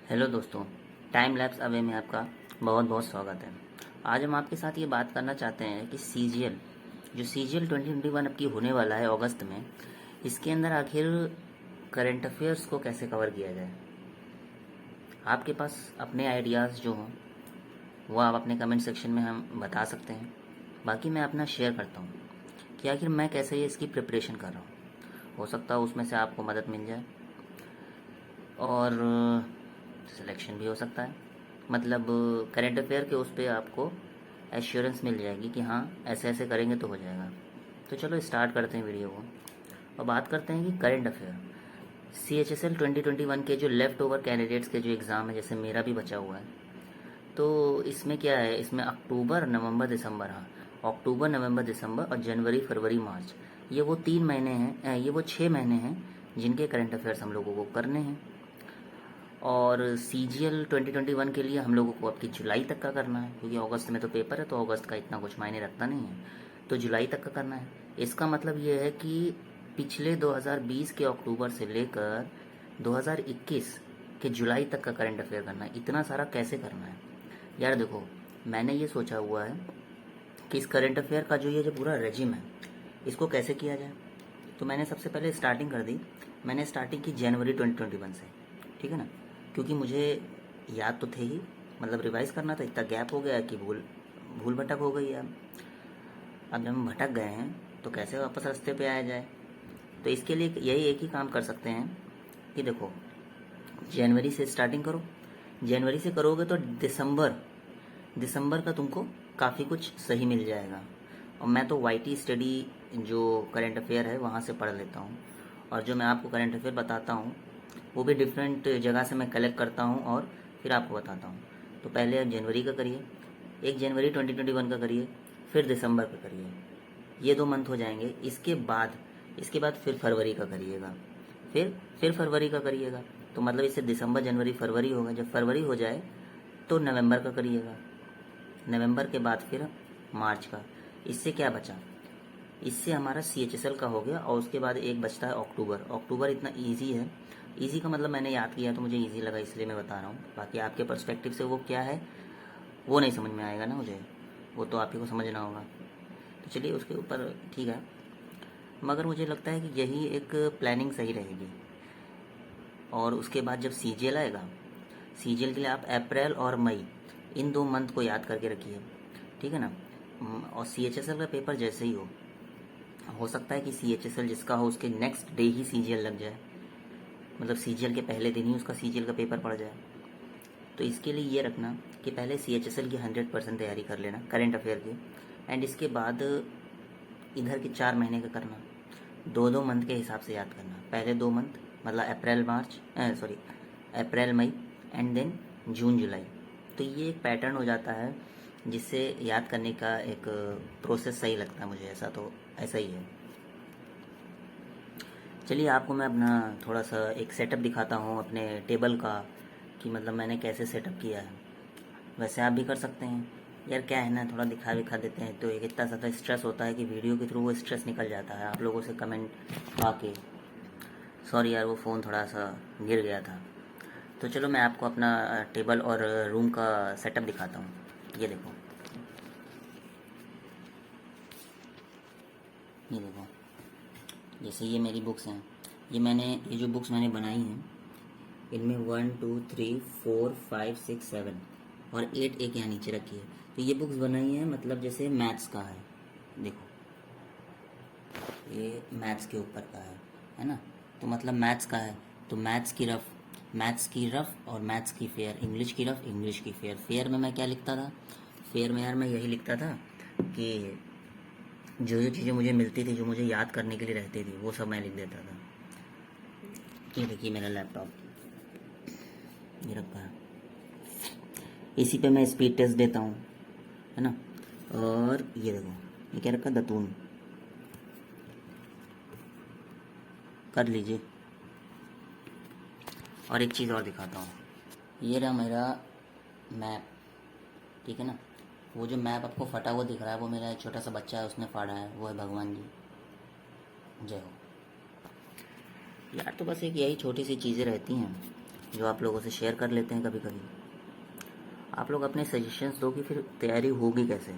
Hello दोस्तों, time lapse away में आपका बहुत बहुत स्वागत है। आज हम आपके साथ ये बात करना चाहते हैं कि सीजीएल जो सीजीएल 2021 अब की होने वाला है अगस्त में, इसके अंदर आखिर करंट अफेयर्स को कैसे कवर किया जाए। आपके पास अपने आइडियाज़ जो हों वो आप अपने कमेंट सेक्शन में हम बता सकते हैं। बाकी मैं अपना शेयर करता हूँ कि आखिर मैं कैसे ये इसकी प्रिपरेशन कर रहा हूँ। हो सकता है उसमें से आपको मदद मिल जाए और सिलेक्शन भी हो सकता है। मतलब करंट अफेयर के उस पर आपको एश्योरेंस मिल जाएगी कि हाँ ऐसे ऐसे करेंगे तो हो जाएगा। तो चलो स्टार्ट करते हैं वीडियो को और बात करते हैं कि करंट अफेयर CHSL 2021 के जो लेफ़्ट ओवर कैंडिडेट्स के जो एग्ज़ाम है, जैसे मेरा भी बचा हुआ है, तो इसमें क्या है, इसमें अक्टूबर नवंबर दिसंबर, हाँ अक्टूबर नवंबर दिसंबर और जनवरी फरवरी मार्च, ये वो 3 महीने हैं, ये वो 6 महीने हैं जिनके करंट अफेयर्स हम लोगों को करने हैं। और CGL 2021 के लिए हम लोगों को अब की जुलाई तक का करना है, क्योंकि अगस्त में तो पेपर है तो अगस्त का इतना कुछ मायने रखता नहीं है, तो जुलाई तक का करना है। इसका मतलब ये है कि पिछले 2020 के अक्टूबर से लेकर 2021 के जुलाई तक का करंट अफेयर करना है। इतना सारा कैसे करना है यार। देखो, मैंने ये सोचा हुआ है कि इस करंट अफेयर का जो ये जो पूरा रेजिम है इसको कैसे किया जाए। तो मैंने सबसे पहले स्टार्टिंग कर दी। मैंने स्टार्टिंग की जनवरी 2021 से, ठीक है ना, क्योंकि मुझे याद तो थे ही, मतलब रिवाइज करना था। इतना गैप हो गया कि भूल भूल भटक हो गई है। अब जब हम भटक गए हैं तो कैसे वापस रास्ते पे आया जाए। तो इसके लिए यही एक ही काम कर सकते हैं कि देखो, जनवरी से स्टार्टिंग करो। जनवरी से करोगे तो दिसंबर का तुमको काफ़ी कुछ सही मिल जाएगा। और मैं तो YT स्टडी जो करंट अफेयर है वहाँ से पढ़ लेता हूँ, और जो मैं आपको करंट अफेयर बताता हूँ वो भी डिफरेंट जगह से मैं कलेक्ट करता हूँ और फिर आपको बताता हूँ। तो पहले आप जनवरी का करिए, 1 जनवरी 2021 का करिए, फिर दिसंबर का करिए, ये 2 मंथ हो जाएंगे। इसके बाद फिर फरवरी का करिएगा, फिर फरवरी का करिएगा। तो मतलब इससे दिसंबर जनवरी फरवरी होगा। जब फरवरी हो जाए तो नवंबर का करिएगा, नवंबर के बाद फिर मार्च का। इससे क्या बचा, इससे हमारा CHSL का हो गया। और उसके बाद एक बचता है अक्टूबर इतना ईजी है। ईजी का मतलब मैंने याद किया तो मुझे ईजी लगा, इसलिए मैं बता रहा हूँ। बाकी आपके पर्सपेक्टिव से वो क्या है वो नहीं समझ में आएगा ना मुझे, वो तो आप ही को समझना होगा। तो चलिए उसके ऊपर ठीक है, मगर मुझे लगता है कि यही एक प्लानिंग सही रहेगी। और उसके बाद जब CGL आएगा, CGL के लिए आप अप्रैल और मई इन 2 मंथ को याद करके रखिए, ठीक है ना। और CHSL का पेपर जैसे ही हो सकता है कि CHSL जिसका हो उसके नेक्स्ट डे ही CGL लग जाए, मतलब CGL के पहले दिन ही उसका CGL का पेपर पड़ जाए। तो इसके लिए ये रखना कि पहले CHSL की 100% तैयारी कर लेना करंट अफेयर की, एंड इसके बाद इधर के 4 महीने का करना, 2 मंथ के हिसाब से याद करना। पहले 2 मंथ मतलब अप्रैल मई एंड देन जून जुलाई। तो ये एक पैटर्न हो जाता है जिससे याद करने का एक प्रोसेस सही लगता है मुझे। ऐसा तो ऐसा ही है। चलिए आपको मैं अपना थोड़ा सा एक सेटअप दिखाता हूँ अपने टेबल का, कि मतलब मैंने कैसे सेटअप किया है। वैसे आप भी कर सकते हैं यार। क्या है ना, थोड़ा दिखा देते हैं तो एक इतना ज़्यादा स्ट्रेस होता है कि वीडियो के थ्रू वो स्ट्रेस निकल जाता है आप लोगों से कमेंट आके। सॉरी यार, वो फ़ोन थोड़ा सा गिर गया था। तो चलो मैं आपको अपना टेबल और रूम का सेटअप दिखाता हूँ। ये देखो, ये देखो, जैसे ये मेरी बुक्स हैं। ये जो बुक्स मैंने बनाई हैं इनमें 1 2 3 4 5 6 7 और 8 एक यहाँ नीचे रखी है। तो ये बुक्स बनाई हैं मतलब जैसे मैथ्स का है, देखो ये मैथ्स के ऊपर का है ना। तो मतलब मैथ्स का है तो मैथ्स की रफ़ और मैथ्स की फेयर, इंग्लिश की रफ़ इंग्लिश की फेयर। फेयर में मैं क्या लिखता था, फेयर में यार मैं यही लिखता था कि जो चीज़ें मुझे मिलती थी, जो मुझे याद करने के लिए रहती थी, वो सब मैं लिख देता था। ये देखिए मेरा लैपटॉप ये रखा है, इसी पे मैं स्पीड टेस्ट देता हूँ, है ना। और ये देखो, ये क्या रखा, दतून, कर लीजिए। और एक चीज़ और दिखाता हूँ, ये रहा मेरा मैप, ठीक है ना। वो जो मैप आपको फटा हुआ दिख रहा है वो मेरा एक छोटा सा बच्चा है उसने फाड़ा है, वो है भगवान जी, जय हो। यार तो बस एक यही छोटी सी चीज़ें रहती हैं जो आप लोगों से शेयर कर लेते हैं कभी कभी। आप लोग अपने सजेशंस दो कि फिर तैयारी होगी कैसे,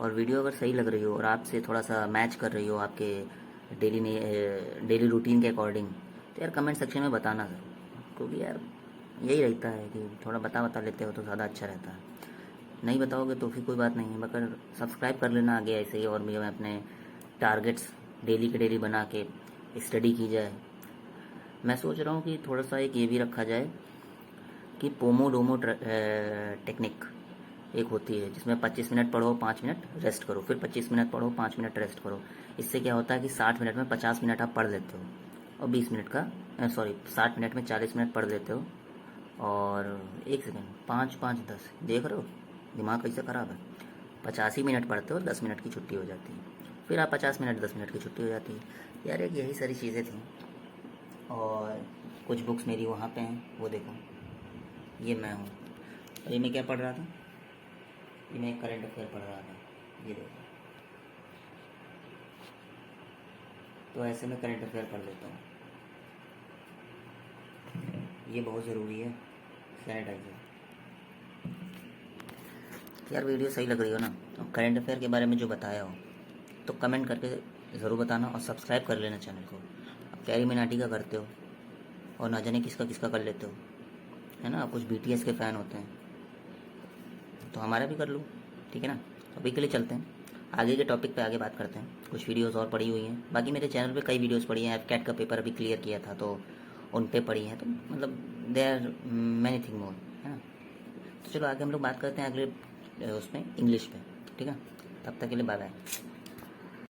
और वीडियो अगर सही लग रही हो और आपसे थोड़ा सा मैच कर रही हो आपके डेली रूटीन के अकॉर्डिंग, तो यार कमेंट सेक्शन में बताना ज़रूर, क्योंकि यार यही रहता है कि थोड़ा बता लेते हो तो ज़्यादा अच्छा रहता है। नहीं बताओगे तो फिर कोई बात नहीं है, मगर सब्सक्राइब कर लेना आगे ऐसे ही, और मैं अपने टारगेट्स डेली के डेली बना के स्टडी की जाए। मैं सोच रहा हूँ कि थोड़ा सा एक ये भी रखा जाए कि पोमोडोमो टेक्निक एक होती है, जिसमें 25 मिनट पढ़ो, 5 मिनट रेस्ट करो, फिर 25 मिनट पढ़ो, 5 मिनट रेस्ट करो। इससे क्या होता है कि 60 मिनट में 50 मिनट आप पढ़ लेते हो, और 20 मिनट का 60 मिनट में 40 मिनट पढ़ लेते हो। और एक सेकेंड, 5 5 10 देख रहे हो दिमाग कैसे ख़राब है। 85 मिनट पढ़ते हो, 10 मिनट की छुट्टी हो जाती है, फिर आप 50 मिनट 10 मिनट की छुट्टी हो जाती है। यार एक यही सारी चीज़ें थी। और कुछ बुक्स मेरी वहाँ पे हैं, वो देखो, ये मैं हूँ। और ये मैं क्या पढ़ रहा था, ये मैं एक करंट अफेयर पढ़ रहा था, ये देखो। तो ऐसे मैं करंट अफेयर पढ़ लेता हूँ। ये बहुत ज़रूरी है, सैनिटाइजर। यार वीडियो सही लग रही हो ना, और करंट अफेयर के बारे में जो बताया हो तो कमेंट करके ज़रूर बताना, और सब्सक्राइब कर लेना चैनल को। अब कैरी मिनाटी का करते हो और ना जाने किसका किसका कर लेते हो, है ना। कुछ BTS के फ़ैन होते हैं, तो हमारा भी कर लो, ठीक है ना। अभी के लिए चलते हैं, आगे के टॉपिक पे आगे बात करते हैं। कुछ वीडियोस और पड़ी हुई हैं, बाकी मेरे चैनल पे कई वीडियोस पड़ी हैं। AFCAT का पेपर अभी क्लियर किया था, तो उन पे पड़ी हैं, तो मतलब they are many thing more, है ना। तो चलो आगे हम लोग बात करते हैं अगले उसमें इंग्लिश पे, ठीक है। तब तक के लिए बाय बाय।